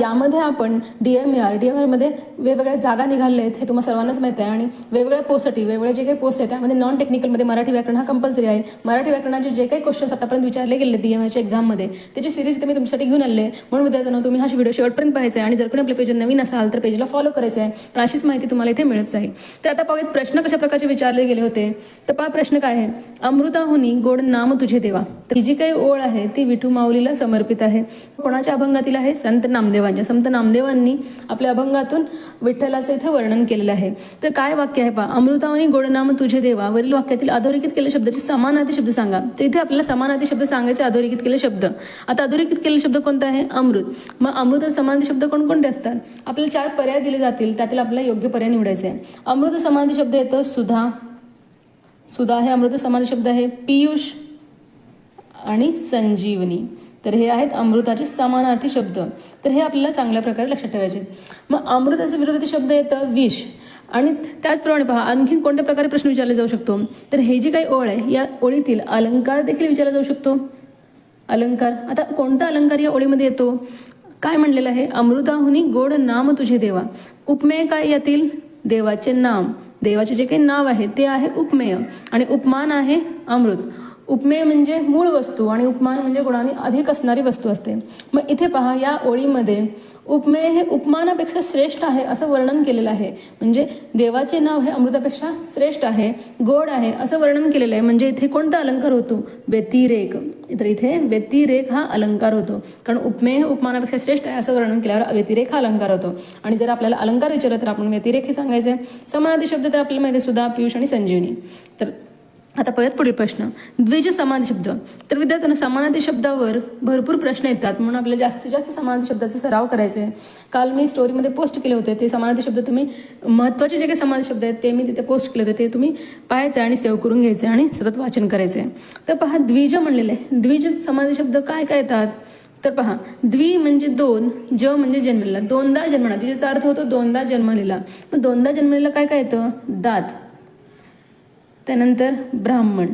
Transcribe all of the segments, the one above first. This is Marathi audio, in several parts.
यामध्ये आपण डीएमआर मध्ये वेगवेगळ्या जागा निघाल्या आहेत हे तुम्हाला सर्वांनाच माहिती आहे आणि वेगवेगळ्या पोस्टसाठी वेगवेगळे जे काही पोस्ट आहेत त्यामध्ये नॉन टेक्निकलमध्ये मराठी व्याकरण हा कंपल्सरी आहे. मराठी व्याकरणाचे जे काही क्वेश्चन्स आतापर्यंत विचारले गेले डीएमआरच्या एक्झाममध्ये त्याची सिरीज मी तुमच्यासाठी घेऊन आले. म्हणून विद्यार्थ्यांनो तुम्ही हा व्हिडिओ शेवटपर्यंत पाहायचा आहे आणि जर कोणी आपल्या पेज नवीन असाल तर पेजला फॉलो करायचं आहे. अशीच माहिती तुम्हाला इथे मिळत जाईल. तर आता पाहूयात प्रश्न कशा प्रकारचे विचारले गेले होते. तर पहा प्रश्न काय आहे. अमृताहुनी गोड नाम तुझे देवा. तर ही जी काही ओळ आहे ती विठू माऊलीला समर्पित आहे. कोणाच्या अभंगातील आहे? संत नामदेवांच्या. संत नामदेवांनी आपल्या अभंगातून विठ्ठलाचं इथे वर्णन केलेलं आहे. तर काय वाक्य आहे पहा. अमृताहुनी गोड नाम तुझे देवा वरील वाक्यातील अधोरेखित केलेल्या शब्दाचे समानार्थी शब्द सांगा. तर इथे आपल्याला समानार्थी शब्द सांगायचे अधोरेखित केलेले शब्द. आता अधोरेखित केलेले शब्द कोणता आहे? अमृत. मग अमृत समानार्थी शब्द कोणकोणते असतात? आपल्याला 4 पर्याय दिले जातील त्यातील आपल्याला योग्य पर्याय निवडायचे आहे. अमृत समानार्थी शब्द येतो सुधा. सुधा हे अमृत समानार्थी शब्द आहे. पियुष आणि संजीवनी. तर हे आहेत अमृताचे समानार्थी शब्द. तर हे आपल्याला चांगल्या प्रकारे लक्षात ठेवायचे. मग अमृताचे विरोधी शब्द येतं विष. आणि त्याचप्रमाणे पहा आणखी कोणत्या प्रकारे प्रश्न विचारला जाऊ शकतो. तर हे जी काही ओळ आहे या ओळीतील अलंकार देखील विचारला जाऊ शकतो. अलंकार. आता कोणता अलंकार या ओळीमध्ये येतो? काय म्हणलेलं आहे? अमृताहुनी गोड नाम तुझे देवा. उपमेय काय यातील? देवाचे नाम. देवाचे जे काही नाव आहे ते आहे उपमेय आणि उपमान आहे अमृत. उपमेय म्हणजे मूळ वस्तू आणि उपमान म्हणजे गुणांनी अधिक असणारी वस्तू असते. मग इथे पहा या ओळीमध्ये उपमेय हे उपमानापेक्षा श्रेष्ठ आहे असं वर्णन केलेलं आहे. म्हणजे देवाचे नाव हे अमृतापेक्षा श्रेष्ठ आहे, गोड आहे असं वर्णन केलेलं आहे. म्हणजे इथे कोणता अलंकार होतो? व्यतिरेक. तर इथे व्यतिरेक हा अलंकार होतो. कारण उपमेय हे उपमानापेक्षा श्रेष्ठ आहे असं वर्णन केल्यावर व्यतिरेक हा अलंकार होतो. आणि जर आपल्याला अलंकार विचारलं तर आपण व्यतिरेक हे सांगायचे. समानार्थी शब्द तर आपल्याला माहिती आहे सुधा, पियुष आणि संजीवनी. तर आता परत पुढील प्रश्न. द्विज समानार्थी शब्द. तर विद्यार्थ्यांना समानार्थी शब्दावर भरपूर प्रश्न येतात म्हणून आपल्याला जास्तीत जास्त समानार्थी शब्दाचा सराव करायचा आहे. काल मी स्टोरीमध्ये पोस्ट केले होते ते समानार्थी शब्द तुम्ही महत्त्वाचे जे काही समानार्थी शब्द आहेत ते मी तिथे पोस्ट केले होते ते तुम्ही पाहायचे आणि सेव्ह करून घ्यायचे आणि सतत वाचन करायचे. तर पहा द्विज म्हणलेले आहे. द्विज समानार्थी शब्द काय काय येतात? तर पहा द्वि म्हणजे दोन, ज म्हणजे जन्मलेला. दोनदा जन्मला. द्विजचा अर्थ होतो दोनदा जन्मलेला. मग दोनदा जन्मलेला काय काय येतं? दात. त्यानंतर ब्राह्मण.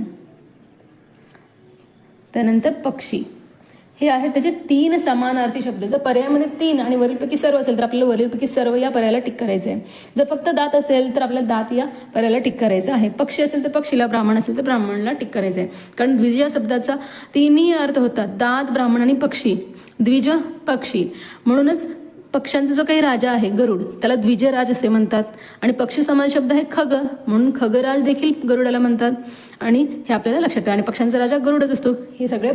त्यानंतर पक्षी. हे आहेत त्याचे 3 समानार्थी शब्द. जर पर्यायामध्ये 3 आणि वरीलपैकी सर्व असेल तर आपल्याला वरीलपैकी सर्व या पर्यायाला टिक करायचं आहे. जर फक्त दात असेल तर आपल्याला दात या पर्यायाला टिक करायचं आहे. पक्षी असेल तर पक्षीला, ब्राह्मण असेल तर ब्राह्मणला टिक करायचं आहे. कारण द्विज या शब्दाचा 3ही अर्थ होतात. दात, ब्राह्मण आणि पक्षी. द्विज पक्षी. म्हणूनच पक्ष्यांचा जो काही राजा आहे गरुड त्याला द्विजराज असे म्हणतात. आणि पक्षी समान शब्द आहे खग म्हणून खगराज देखील गरुडाला म्हणतात. आणि हे आपल्याला लक्षात ठेवा. आणि पक्ष्यांचा राजा गरुडच असतो. हे सगळे